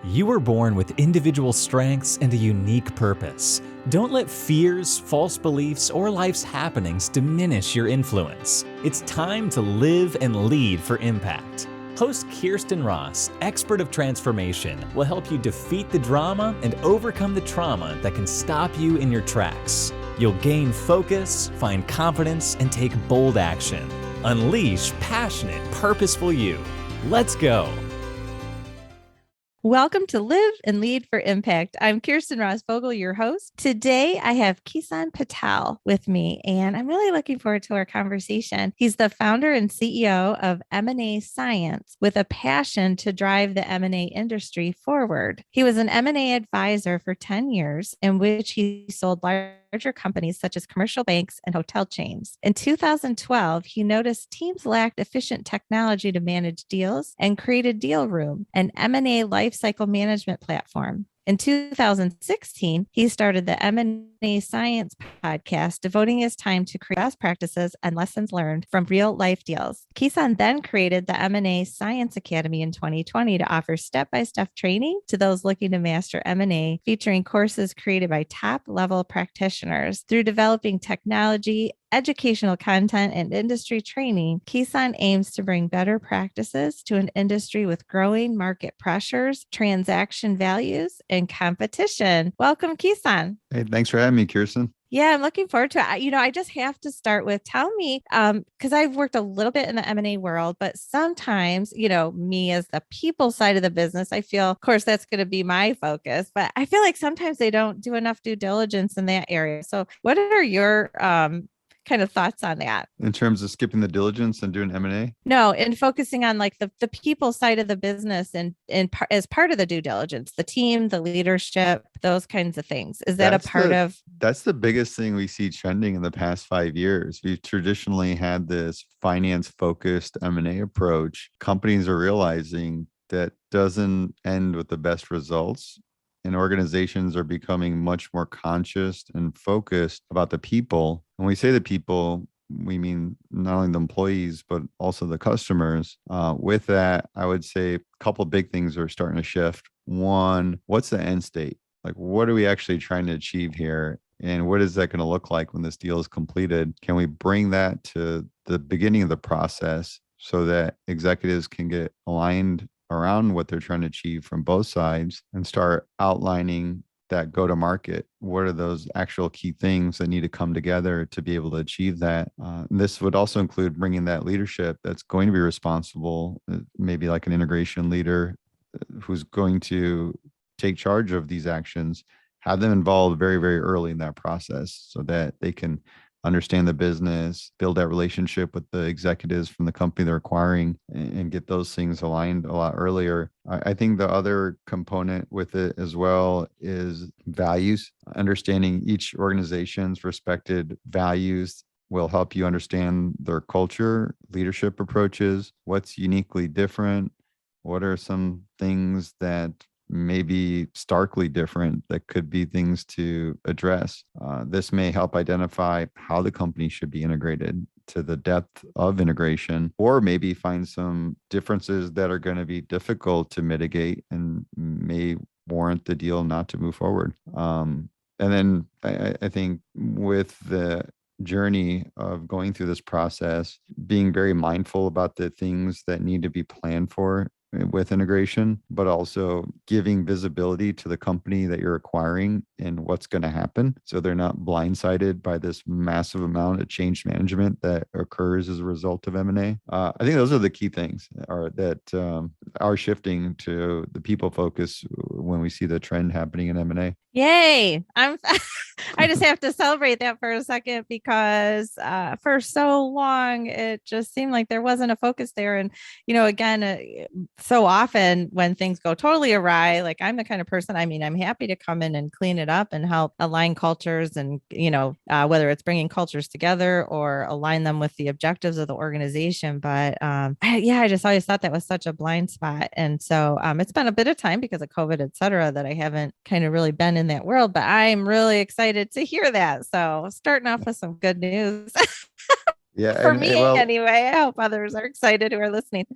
You were born with individual strengths and a unique purpose. Don't let fears, false beliefs, or life's happenings diminish your influence. It's time to live and lead for impact. Host Kirsten Ross, expert of transformation, will help you defeat the drama and overcome the trauma that can stop you in your tracks. You'll gain focus, find confidence, and take bold action. Unleash passionate, purposeful you. Let's go. Welcome to Live and Lead for Impact. I'm Kirsten Ross Vogel, your host. Today, I have Kison Patel with me, and I'm really looking forward to our conversation. He's the founder and CEO of M&A Science with a passion to drive the M&A industry forward. He was an M&A advisor for 10 years, in which he sold larger companies such as commercial banks and hotel chains. In 2012, he noticed teams lacked efficient technology to manage deals and created DealRoom, an M&A lifecycle management platform. In 2016, he started the M&A Science podcast, devoting his time to create best practices and lessons learned from real-life deals. Kison then created the M&A Science Academy in 2020 to offer step-by-step training to those looking to master M&A, featuring courses created by top-level practitioners. Through developing technology, educational content, and industry training, Kison aims to bring better practices to an industry with growing market pressures, transaction values, and competition. Welcome, Kison. Hey, thanks for having me, Kirsten. Yeah, I'm looking forward to it. I just have to start with, tell me, because I've worked a little bit in the M&A world, but sometimes, me as the people side of the business, I feel, of course, that's going to be my focus, but I feel like sometimes they don't do enough due diligence in that area. So what are your kind of thoughts on that? In terms of skipping the diligence and doing M&A? No, and focusing on like the people side of the business and as part of the due diligence, the team, the leadership, those kinds of things. Is that That's the biggest thing we see trending in the past 5 years. We've traditionally had this finance-focused M&A approach. Companies are realizing that doesn't end with the best results. And organizations are becoming much more conscious and focused about the people. When we say the people, we mean not only the employees, but also the customers. With that, I would say a couple of big things are starting to shift. One, what's the end state? Like, what are we actually trying to achieve here? And what is that going to look like when this deal is completed? Can we bring that to the beginning of the process so that executives can get aligned around what they're trying to achieve from both sides and start outlining that go to market? What are those actual key things that need to come together to be able to achieve that? This would also include bringing that leadership that's going to be responsible, maybe like an integration leader who's going to take charge of these actions, have them involved very, very early in that process so that they can understand the business, build that relationship with the executives from the company they're acquiring, and get those things aligned a lot earlier. I think the other component with it as well is values. Understanding each organization's respected values will help you understand their culture, leadership approaches, what's uniquely different, what are some things that maybe starkly different that could be things to address. This may help identify how the company should be integrated to the depth of integration, or maybe find some differences that are going to be difficult to mitigate and may warrant the deal not to move forward. And then I think with the journey of going through this process, being very mindful about the things that need to be planned for with integration, but also giving visibility to the company that you're acquiring and what's going to happen, so they're not blindsided by this massive amount of change management that occurs as a result of M&A. I think those are the key things that are shifting to the people focus when we see the trend happening in M&A. Yay! I just have to celebrate that for a second, because for so long it just seemed like there wasn't a focus there. And again, so often when things go totally awry, like I'm the kind of person, I'm happy to come in and clean it up and help align cultures, and whether it's bringing cultures together or align them with the objectives of the organization. But I just always thought that was such a blind spot. And so it's been a bit of time because of COVID, et cetera, that I haven't kind of really been in that world, but I'm really excited to hear that. So starting off with some good news. Yeah. For me, anyway, I hope others are excited who are listening.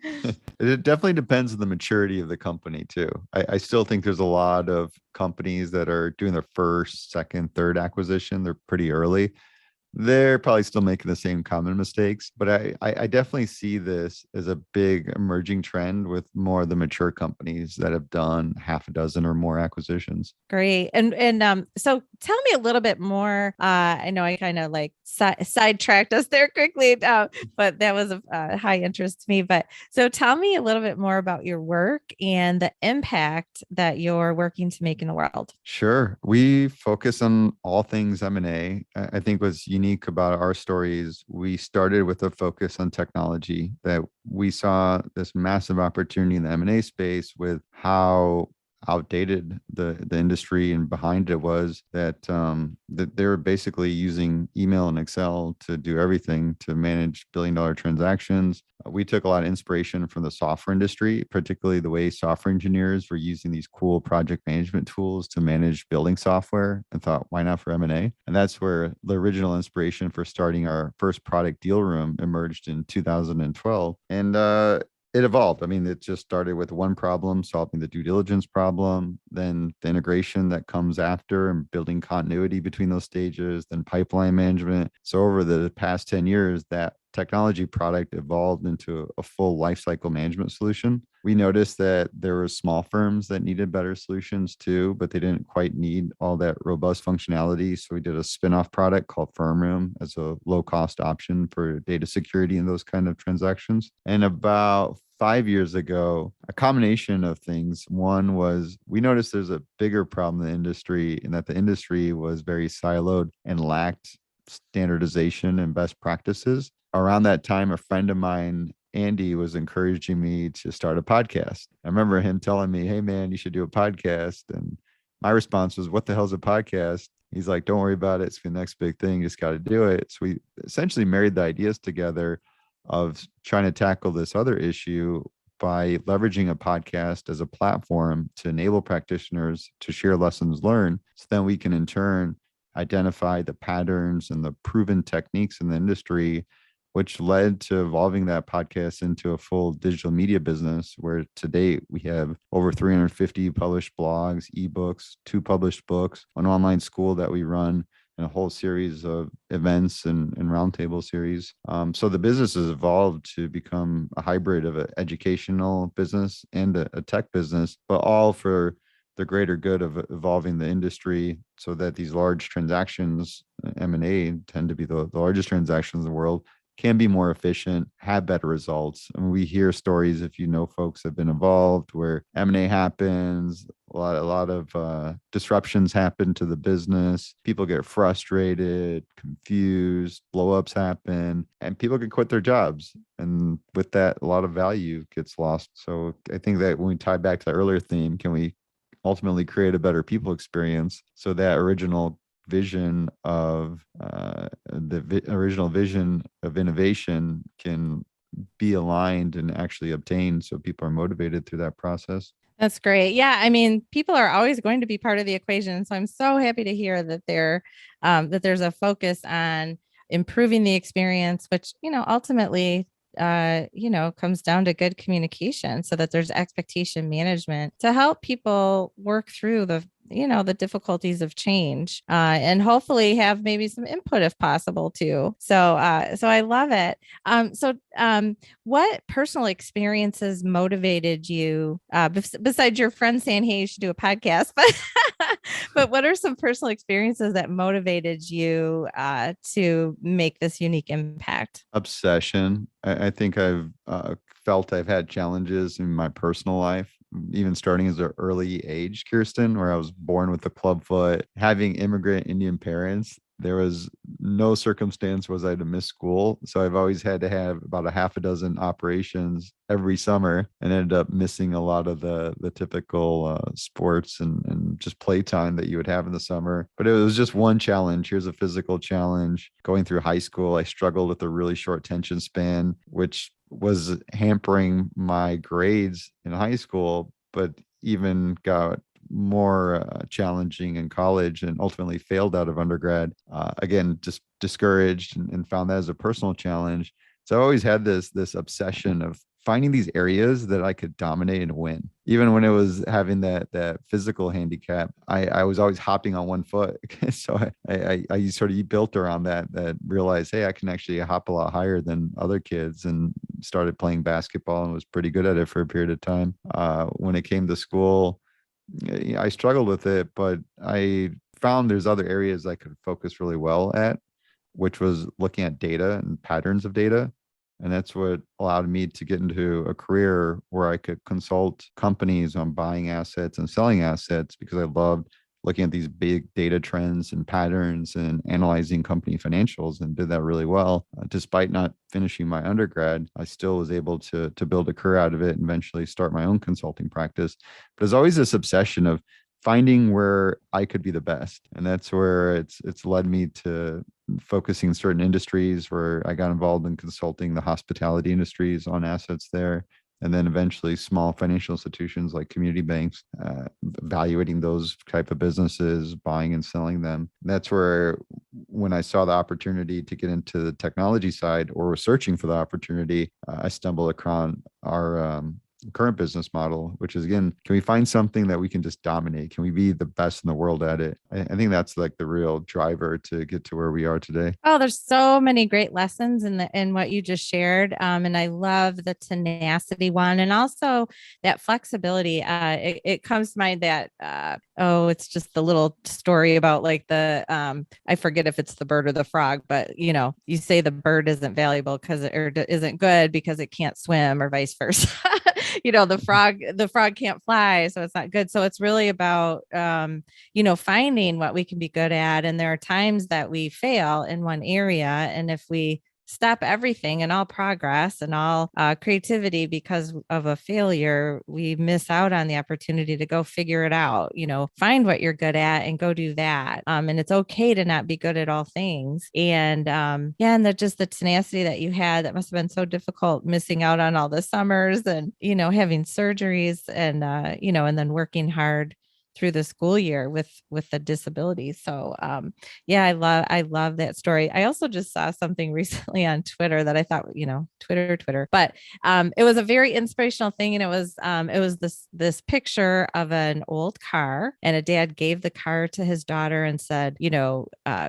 It definitely depends on the maturity of the company too. I still think there's a lot of companies that are doing their first, second, third acquisition. They're pretty early. They're probably still making the same common mistakes, but I definitely see this as a big emerging trend with more of the mature companies that have done half a dozen or more acquisitions. Great. And so tell me a little bit more. I know I kind of like sidetracked us there quickly, but that was of high interest to me. But so tell me a little bit more about your work and the impact that you're working to make in the world. Sure. We focus on all things M&A. I think what's unique about our story is we started with a focus on technology, that we saw this massive opportunity in the M&A space with how outdated the industry and behind it was, that they were basically using email and Excel to do everything to manage billion-dollar transactions. We took a lot of inspiration from the software industry, particularly the way software engineers were using these cool project management tools to manage building software, and thought, why not for M&A? And that's where the original inspiration for starting our first product, DealRoom, emerged in 2012. And it evolved. I mean, it just started with one problem, solving the due diligence problem, then the integration that comes after and building continuity between those stages, then pipeline management. So over the past 10 years, that technology product evolved into a full lifecycle management solution. We noticed that there were small firms that needed better solutions too, but they didn't quite need all that robust functionality. So we did a spin-off product called FirmRoom as a low-cost option for data security and those kind of transactions. And about 5 years ago, a combination of things. One was we noticed there's a bigger problem in the industry, and that the industry was very siloed and lacked standardization and best practices. Around that time, a friend of mine, Andy, was encouraging me to start a podcast. I remember him telling me, hey, man, you should do a podcast. And my response was, what the hell's a podcast? He's like, don't worry about it. It's the next big thing. You just got to do it. So we essentially married the ideas together of trying to tackle this other issue by leveraging a podcast as a platform to enable practitioners to share lessons learned. So then we can in turn identify the patterns and the proven techniques in the industry, which led to evolving that podcast into a full digital media business, where to date we have over 350 published blogs, ebooks, 2 published books, an online school that we run, and a whole series of events and roundtable series. So the business has evolved to become a hybrid of an educational business and a tech business, but all for the greater good of evolving the industry so that these large transactions, M&A tend to be the largest transactions in the world, can be more efficient, have better results. And we hear stories, if you know folks have been involved, where M&A happens, a lot of disruptions happen to the business. People get frustrated, confused, blow-ups happen, and people can quit their jobs. And with that, a lot of value gets lost. So I think that when we tie back to the earlier theme, can we ultimately create a better people experience so that original vision of original vision of innovation can be aligned and actually obtained, so people are motivated through that process. That's great. Yeah, I mean, people are always going to be part of the equation, so I'm so happy to hear that that there's a focus on improving the experience, which ultimately comes down to good communication, so that there's expectation management to help people work through the difficulties of change, and hopefully have maybe some input if possible too. So I love it. What personal experiences motivated you, besides your friend saying, hey, you should do a podcast, but what are some personal experiences that motivated you to make this unique impact? Obsession. I think I've felt I've had challenges in my personal life, even starting as an early age, Kirsten, where I was born with a club foot, having immigrant Indian parents. There was no circumstance was I to miss school. So I've always had to have about a half a dozen operations every summer, and ended up missing a lot of the typical sports and just playtime that you would have in the summer. But it was just one challenge. Here's a physical challenge. Going through high school, I struggled with a really short attention span, which was hampering my grades in high school, but even got more challenging in college, and ultimately failed out of undergrad. Again, just discouraged, and found that as a personal challenge. So I always had this obsession of finding these areas that I could dominate and win. Even when it was having that physical handicap, I was always hopping on one foot. So I sort of built around that realized, hey, I can actually hop a lot higher than other kids, and started playing basketball and was pretty good at it for a period of time. When it came to school, I struggled with it, but I found there's other areas I could focus really well at, which was looking at data and patterns of data. And that's what allowed me to get into a career where I could consult companies on buying assets and selling assets, because I loved looking at these big data trends and patterns and analyzing company financials, and did that really well. Despite not finishing my undergrad, I still was able to build a career out of it and eventually start my own consulting practice. But there's always this obsession of finding where I could be the best. And that's where it's led me to focusing in certain industries, where I got involved in consulting the hospitality industries on assets there. And then eventually small financial institutions like community banks, evaluating those type of businesses, buying and selling them. And that's where, when I saw the opportunity to get into the technology side, or was searching for the opportunity, I stumbled across our current business model, which is, again, can we find something that we can just dominate? Can we be the best in the world at it? I think that's like the real driver to get to where we are today. Oh, there's so many great lessons in what you just shared. And I love the tenacity one, and also that flexibility. It comes to mind that, it's just the little story about like I forget if it's the bird or the frog, but you say the bird isn't valuable isn't good because it can't swim, or vice versa. The frog can't fly, so it's not good. So it's really about, finding what we can be good at. And there are times that we fail in one area. And if we stop everything and all progress and all creativity because of a failure, we miss out on the opportunity to go figure it out, find what you're good at and go do that. And it's okay to not be good at all things. And and just the tenacity that you had, that must have been so difficult, missing out on all the summers and, having surgeries and, and then working hard through the school year with the disability. So I love that story. I also just saw something recently on Twitter that I thought, Twitter, but it was a very inspirational thing. And it was this picture of an old car, and a dad gave the car to his daughter and said,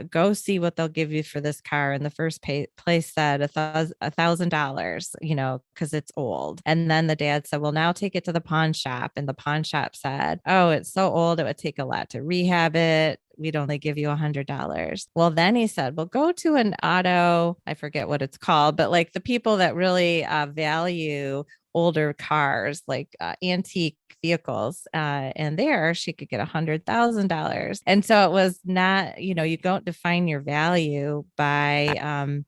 go see what they'll give you for this car. And the first place said $1,000, because it's old. And then the dad said, well, now take it to the pawn shop. And the pawn shop said, oh, it's so old, it would take a lot to rehab it. We'd only give you $100. Well, then he said, well, go to an auto, I forget what it's called, but like the people that really value older cars, like antique vehicles. And there she could get $100,000. And so it was not, you don't define your value by,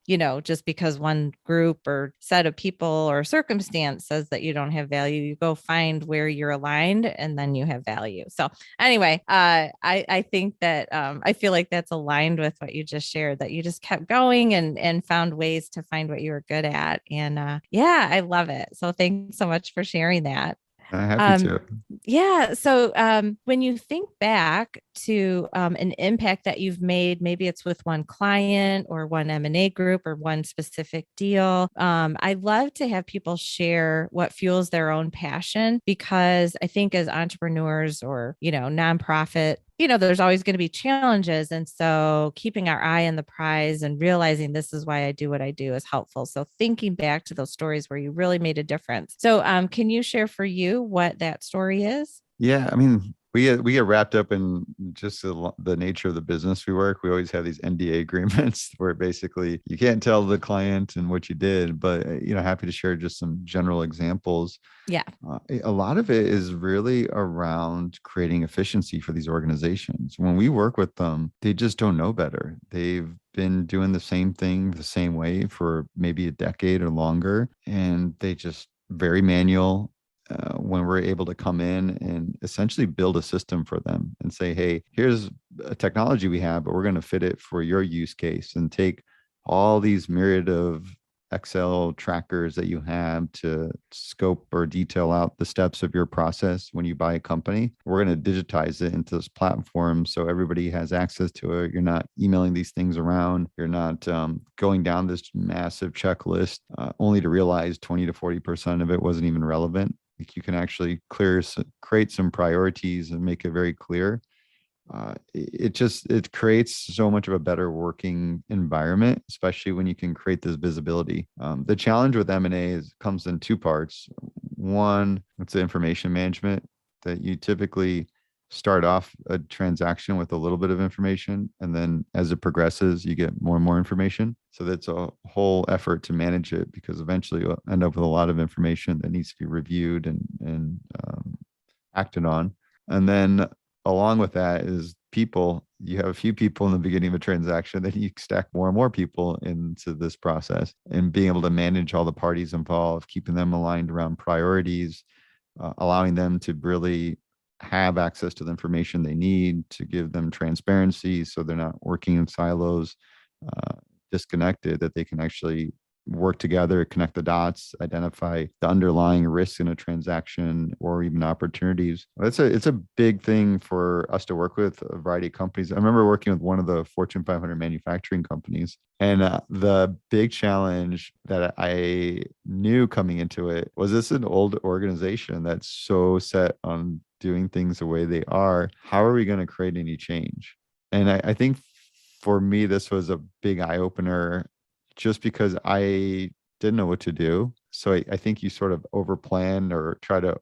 just because one group or set of people or circumstance says that you don't have value. You go find where you're aligned, and then you have value. So anyway, I think that I feel like that's aligned with what you just shared, that you just kept going and found ways to find what you were good at. And I love it. So thanks so much for sharing that. Happy to. Yeah. So when you think back to an impact that you've made, maybe it's with one client or one M&A group or one specific deal, I'd love to have people share what fuels their own passion, because I think as entrepreneurs or, nonprofit, there's always going to be challenges. And so keeping our eye on the prize and realizing this is why I do what I do is helpful. So thinking back to those stories where you really made a difference. So can you share for you what that story is? Yeah, I mean, we get wrapped up in just the nature of the business we work. We always have these NDA agreements where basically you can't tell the client and what you did, but happy to share just some general examples. Yeah. A lot of it is really around creating efficiency for these organizations. When we work with them, they just don't know better. They've been doing the same thing the same way for maybe a decade or longer, and they just very manual. When we're able to come in and essentially build a system for them and say, hey, here's a technology we have, but we're going to fit it for your use case, and take all these myriad of Excel trackers that you have to scope or detail out the steps of your process when you buy a company. We're going to digitize it into this platform so everybody has access to it. You're not emailing these things around. You're not going down this massive checklist only to realize 20 to 40% of it wasn't even relevant. Like you can actually create some priorities and make it very clear. It creates so much of a better working environment, especially when you can create this visibility. The challenge with M&A comes in two parts. One, it's the information management, that you typically start off a transaction with a little bit of information, and then as it progresses, you get more and more information. So that's a whole effort to manage it, because eventually you'll end up with a lot of information that needs to be reviewed and acted on. And then along with that is people. You have a few people in the beginning of a transaction, then you stack more and more people into this process, and being able to manage all the parties involved, keeping them aligned around priorities, allowing them to really have access to the information they need, to give them transparency so they're not working in silos, disconnected, that they can actually work together, connect the dots, identify the underlying risks in a transaction or even opportunities. It's a big thing for us to work with a variety of companies. I remember working with one of the Fortune 500 manufacturing companies, and the big challenge that I knew coming into it was, this is an old organization that's so set on doing things the way they are. How are we going to create any change? And I think for me, this was a big eye opener, just because I didn't know what to do. So I think you sort of overplan or try to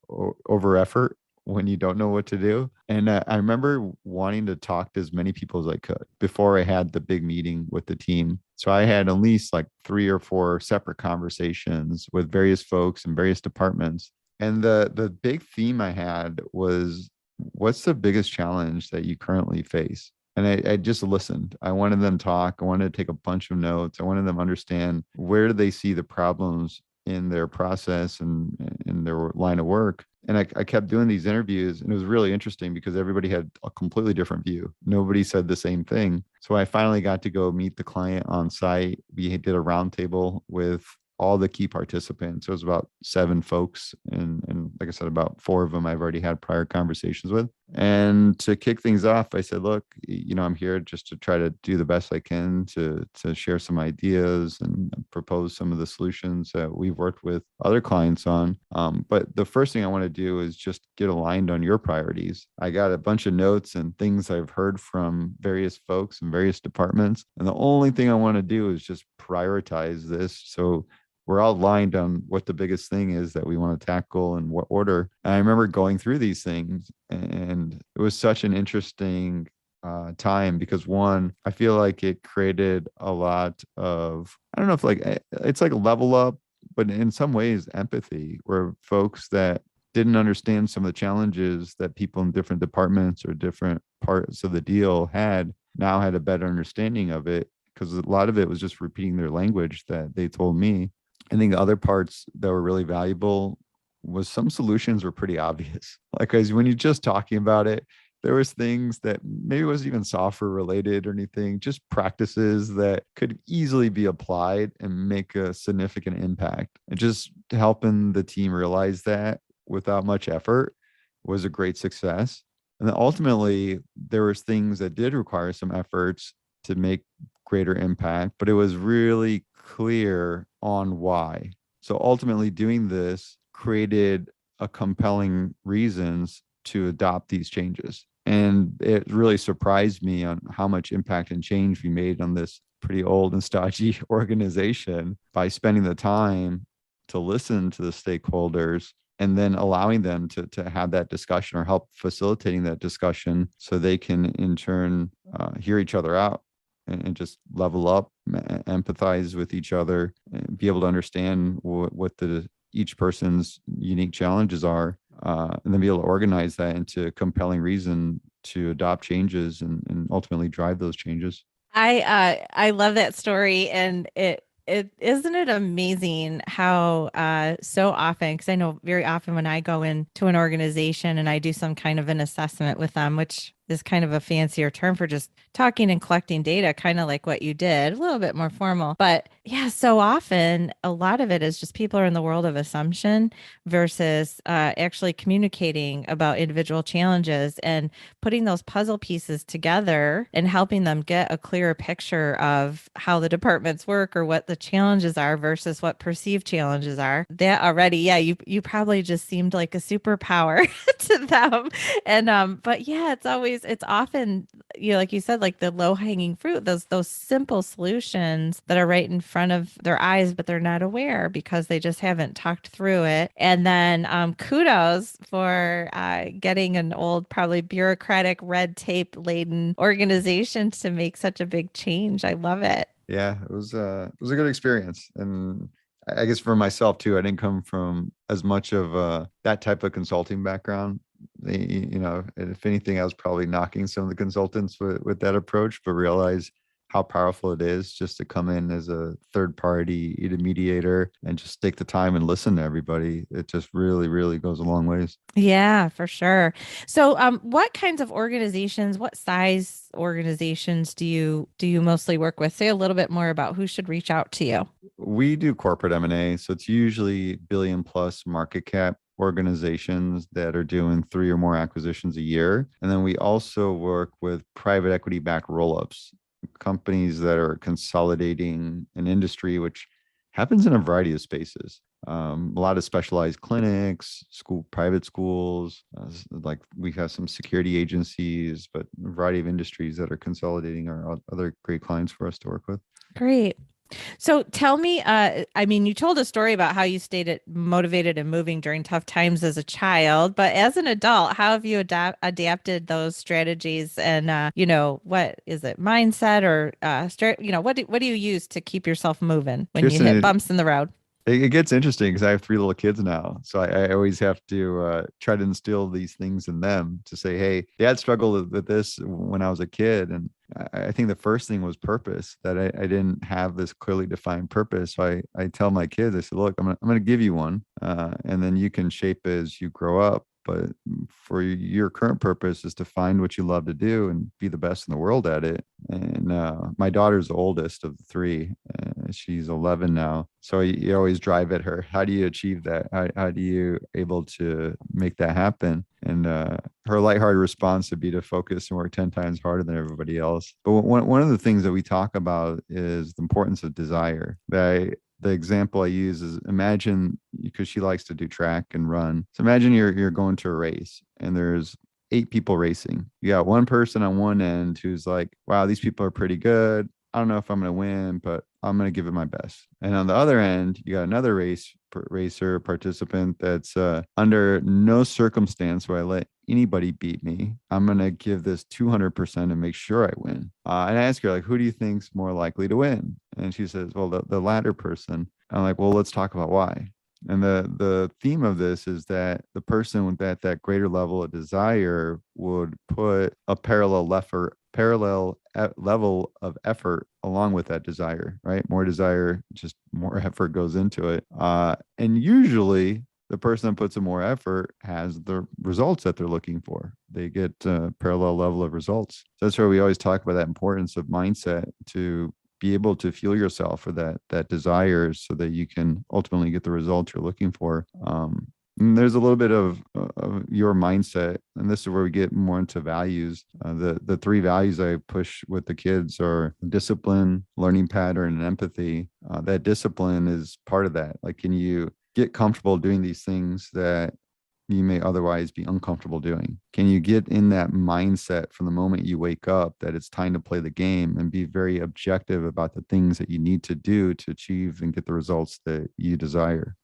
over effort when you don't know what to do. And I remember wanting to talk to as many people as I could before I had the big meeting with the team. So I had at least like 3 or 4 separate conversations with various folks in various departments. And the big theme I had was, what's the biggest challenge that you currently face? And I just listened. I wanted them to talk. I wanted to take a bunch of notes. I wanted them to understand, where do they see the problems in their process and in their line of work. And I kept doing these interviews, and it was really interesting because everybody had a completely different view. Nobody said the same thing. So I finally got to go meet the client on site. We did a roundtable with all the key participants. So it was about 7 folks. And like I said, about 4 of them I've already had prior conversations with. And to kick things off, I said, look, I'm here just to try to do the best I can to share some ideas and propose some of the solutions that we've worked with other clients on. But the first thing I want to do is just get aligned on your priorities. I got a bunch of notes and things I've heard from various folks in various departments. And the only thing I want to do is just prioritize this. So we're all aligned on what the biggest thing is that we want to tackle and what order. And I remember going through these things, and it was such an interesting time, because one, I feel like it created a lot of, I don't know if it's like a level up, but in some ways empathy, where folks that didn't understand some of the challenges that people in different departments or different parts of the deal now had a better understanding of it, because a lot of it was just repeating their language that they told me. I think the other parts that were really valuable was some solutions were pretty obvious. Like, as when you're just talking about it, there was things that maybe wasn't even software related or anything, just practices that could easily be applied and make a significant impact. And just helping the team realize that without much effort was a great success. And then ultimately, there was things that did require some efforts to make greater impact, but it was really clear on why. So ultimately, doing this created a compelling reasons to adopt these changes. And it really surprised me on how much impact and change we made on this pretty old and stodgy organization by spending the time to listen to the stakeholders and then allowing them to have that discussion, or help facilitating that discussion, so they can in turn hear each other out and just level up, empathize with each other, and be able to understand what each person's unique challenges are, and then be able to organize that into compelling reason to adopt changes and ultimately drive those changes. I love that story, and it isn't it amazing how so often, because I know very often when I go into an organization and I do some kind of an assessment with them, which is kind of a fancier term for just talking and collecting data, kind of like what you did, a little bit more formal. But yeah, so often a lot of it is just people are in the world of assumption versus actually communicating about individual challenges and putting those puzzle pieces together and helping them get a clearer picture of how the departments work or what the challenges are versus what perceived challenges are. That already, yeah, you probably just seemed like a superpower to them. And but yeah, it's often, like you said, like the low-hanging fruit, those simple solutions that are right in front of their eyes, but they're not aware because they just haven't talked through it. And then kudos for getting an old, probably bureaucratic, red tape laden organization to make such a big change. I love it. Yeah, it was a good experience. And I guess for myself too, I didn't come from as much of that type of consulting background. If anything, I was probably knocking some of the consultants with that approach, but realize how powerful it is just to come in as a third party mediator and just take the time and listen to everybody. It just really, really goes a long ways. Yeah, for sure. So, what kinds of organizations, what size organizations do you mostly work with? Say a little bit more about who should reach out to you. We do corporate M&A, so it's usually billion plus market cap organizations that are doing 3 or more acquisitions a year. And then we also work with private equity backed roll-ups, companies that are consolidating an industry, which happens in a variety of spaces. A lot of specialized clinics, private schools, like we have some security agencies, but a variety of industries that are consolidating are other great clients for us to work with. Great. So tell me, you told a story about how you stayed motivated and moving during tough times as a child, but as an adult, how have you adapted those strategies? And, what is it, mindset or, what do you use to keep yourself moving when you hit bumps in the road? It gets interesting because I have 3 little kids now. So I always have to try to instill these things in them to say, hey, dad struggled with this when I was a kid. And I think the first thing was purpose, that I didn't have this clearly defined purpose. So I tell my kids, I said, look, I'm going to give you one, and then you can shape as you grow up. But for your current purpose is to find what you love to do and be the best in the world at it. And my daughter's the oldest of the 3. She's 11 now. So you always drive at her. How do you achieve that? How do you able to make that happen? And her lighthearted response would be to focus and work 10 times harder than everybody else. But one of the things that we talk about is the importance of desire. The example I use is, imagine, because she likes to do track and run. So imagine you're going to a race and there's 8 people racing. You got one person on one end who's like, wow, these people are pretty good. I don't know if I'm going to win, but I'm going to give it my best. And on the other end, you got another racer participant that's under no circumstance will I let anybody beat me. I'm going to give this 200% and make sure I win. And I ask her, like, who do you think's more likely to win? And she says, well, the latter person. I'm like, well, let's talk about why. And the theme of this is that the person with that greater level of desire would put a parallel level of effort along with that desire, right? More desire, just more effort goes into it. And usually the person that puts in more effort has the results that they're looking for. They get a parallel level of results. So that's why we always talk about that importance of mindset, to be able to fuel yourself for that desire so that you can ultimately get the results you're looking for. And there's a little bit of your mindset, and this is where we get more into values. The 3 values I push with the kids are discipline, learning pattern, and empathy. That discipline is part of that. Like, can you get comfortable doing these things that you may otherwise be uncomfortable doing? Can you get in that mindset from the moment you wake up that it's time to play the game, and be very objective about the things that you need to do to achieve and get the results that you desire?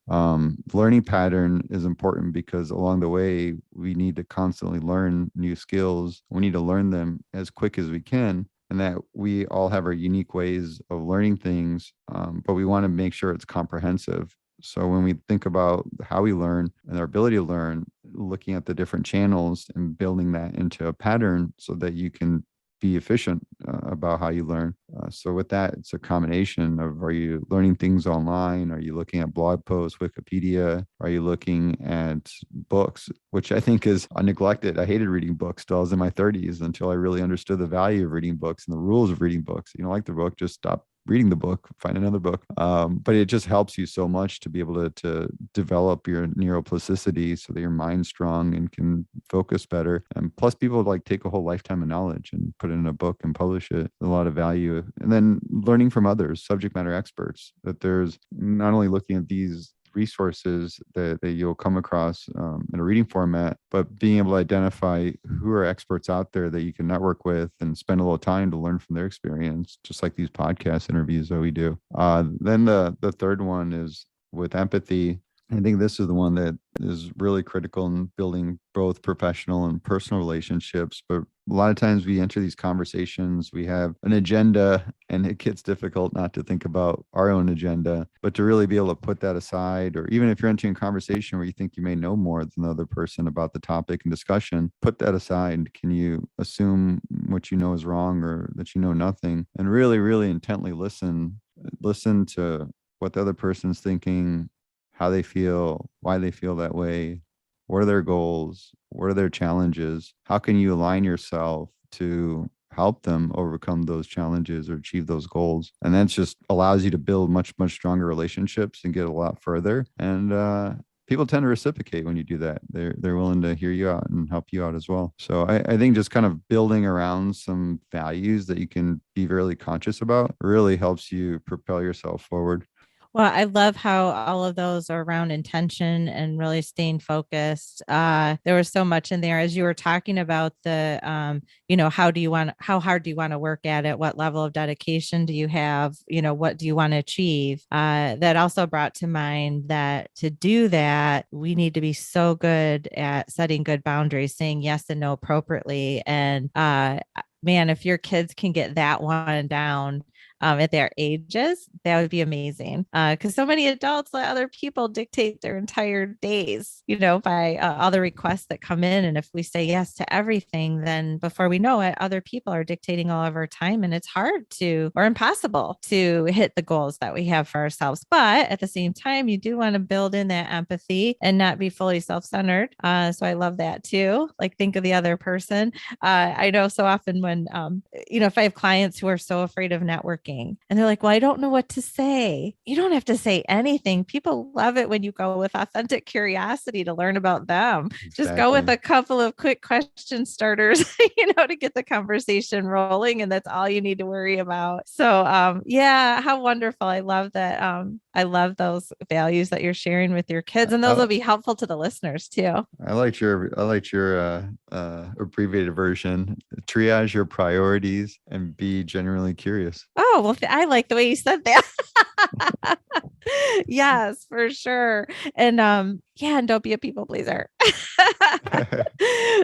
Learning pattern is important because along the way, we need to constantly learn new skills. We need to learn them as quick as we can, and that we all have our unique ways of learning things, but we want to make sure it's comprehensive. So when we think about how we learn and our ability to learn, looking at the different channels and building that into a pattern so that you can be efficient about how you learn. So with that, it's a combination of, are you learning things online? Are you looking at blog posts, Wikipedia? Are you looking at books, which I think is neglected? I hated reading books till I was in my 30s, until I really understood the value of reading books and the rules of reading books. You don't like the book, just stop reading the book, find another book. But it just helps you so much to be able to develop your neuroplasticity so that your mind's strong and can focus better. And plus, people like take a whole lifetime of knowledge and put it in a book and publish it. A lot of value. And then learning from others, subject matter experts, that there's not only looking at these resources that you'll come across in a reading format, but being able to identify who are experts out there that you can network with and spend a little time to learn from their experience, just like these podcast interviews that we do. Then the third one is with empathy. I think this is the one that is really critical in building both professional and personal relationships. But a lot of times we enter these conversations, we have an agenda, and it gets difficult not to think about our own agenda, but to really be able to put that aside. Or even if you're entering a conversation where you think you may know more than the other person about the topic and discussion, put that aside. Can you assume what you know is wrong, or that you know nothing? And really, really intently listen to what the other person's thinking, how they feel, why they feel that way, what are their goals, what are their challenges, how can you align yourself to help them overcome those challenges or achieve those goals. And that just allows you to build much, much stronger relationships and get a lot further. And people tend to reciprocate when you do that. They're willing to hear you out and help you out as well. So I think just kind of building around some values that you can be really conscious about really helps you propel yourself forward. Well, I love how all of those are around intention and really staying focused. There was so much in there as you were talking about the, how hard do you want to work at it? What level of dedication do you have? What do you want to achieve? That also brought to mind that to do that, we need to be so good at setting good boundaries, saying yes and no appropriately. And man, if your kids can get that one down at their ages, that would be amazing. Because so many adults let other people dictate their entire days, by all the requests that come in. And if we say yes to everything, then before we know it, other people are dictating all of our time. And it's hard to, or impossible to hit the goals that we have for ourselves. But at the same time, you do want to build in that empathy and not be fully self-centered. So I love that too. Like, think of the other person. I know so often when, if I have clients who are so afraid of networking, and they're like, well, I don't know what to say. You don't have to say anything. People love it when you go with authentic curiosity to learn about them. Exactly. Just go with a couple of quick question starters, to get the conversation rolling. And that's all you need to worry about. So, yeah, how wonderful. I love that. I love those values that you're sharing with your kids, and those will be helpful to the listeners too. I liked your abbreviated version. Triage your priorities and be genuinely curious. Oh, well, I like the way you said that. Yes, for sure. And and don't be a people pleaser.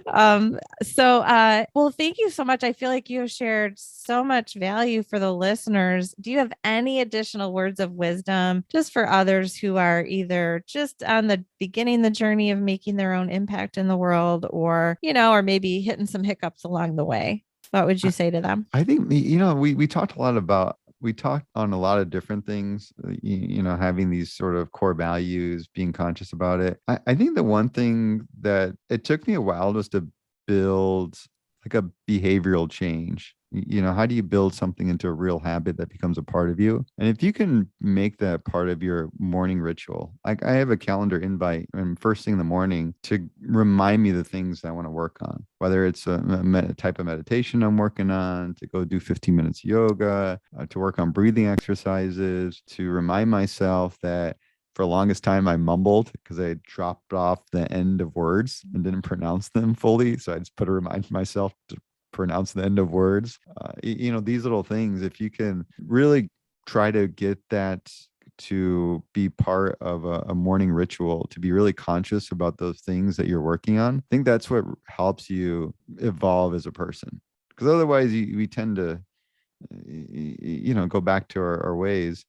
Well, thank you so much. I feel like you have shared so much value for the listeners. Do you have any additional words of wisdom just for others who are either just on the beginning the journey of making their own impact in the world, or maybe hitting some hiccups along the way? What would you say to them? I think, we talked on a lot of different things, having these sort of core values, being conscious about it. I think the one thing that it took me a while just to build like a behavioral change. How do you build something into a real habit that becomes a part of you? And if you can make that part of your morning ritual, like I have a calendar invite and first thing in the morning to remind me the things I want to work on, whether it's a type of meditation I'm working on, to go do 15 minutes yoga, to work on breathing exercises, to remind myself that for the longest time, I mumbled because I dropped off the end of words and didn't pronounce them fully. So I just put a reminder myself to pronounce the end of words. These little things, if you can really try to get that to be part of a morning ritual, to be really conscious about those things that you're working on, I think that's what helps you evolve as a person. Because otherwise we tend to, go back to our ways.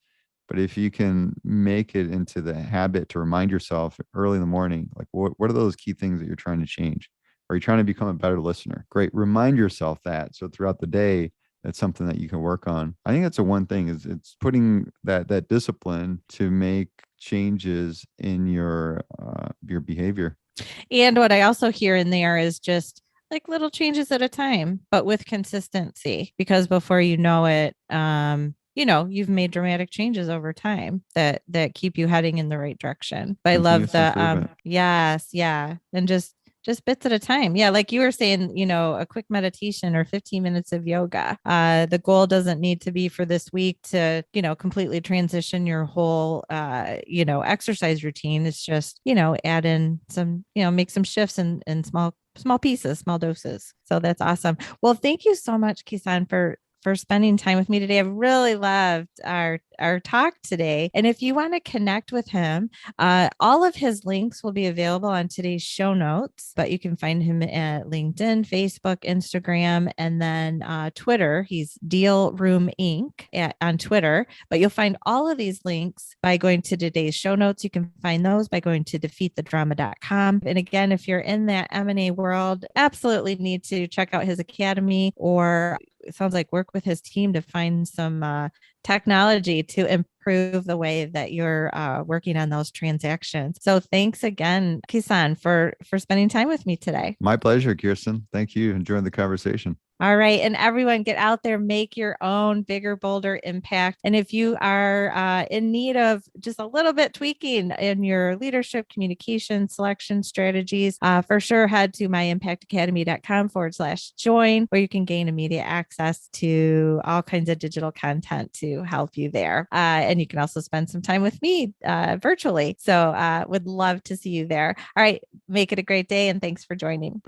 But if you can make it into the habit to remind yourself early in the morning, like what are those key things that you're trying to change? Are you trying to become a better listener? Great. Remind yourself that. So throughout the day, that's something that you can work on. I think that's the one thing is it's putting that discipline to make changes in your behavior. And what I also hear in there is just like little changes at a time, but with consistency, because before you know it, you've made dramatic changes over time that keep you heading in the right direction. But I love Continuous the improvement. yes, yeah. And just bits at a time. Yeah, like you were saying, a quick meditation or 15 minutes of yoga. The goal doesn't need to be for this week to, completely transition your whole exercise routine. It's just, add in some, make some shifts in small pieces, small doses. So that's awesome. Well, thank you so much, Kison, for spending time with me today. I've really loved our talk today. And if you want to connect with him, all of his links will be available on today's show notes, but you can find him at LinkedIn, Facebook, Instagram, and then Twitter. He's DealRoom Inc. On Twitter, but you'll find all of these links by going to today's show notes. You can find those by going to defeatthedrama.com. And again, if you're in that M&A world, absolutely need to check out his academy, or it sounds like work with his team to find some technology to improve the way that you're working on those transactions. So thanks again, Kison, for spending time with me today. My pleasure, Kirsten. Thank you. Enjoying the conversation. All right. And everyone, get out there, make your own bigger, bolder impact. And if you are in need of just a little bit tweaking in your leadership, communication, selection strategies, for sure, head to myimpactacademy.com/join, where you can gain immediate access to all kinds of digital content to help you there. And you can also spend some time with me virtually. So would love to see you there. All right. Make it a great day. And thanks for joining.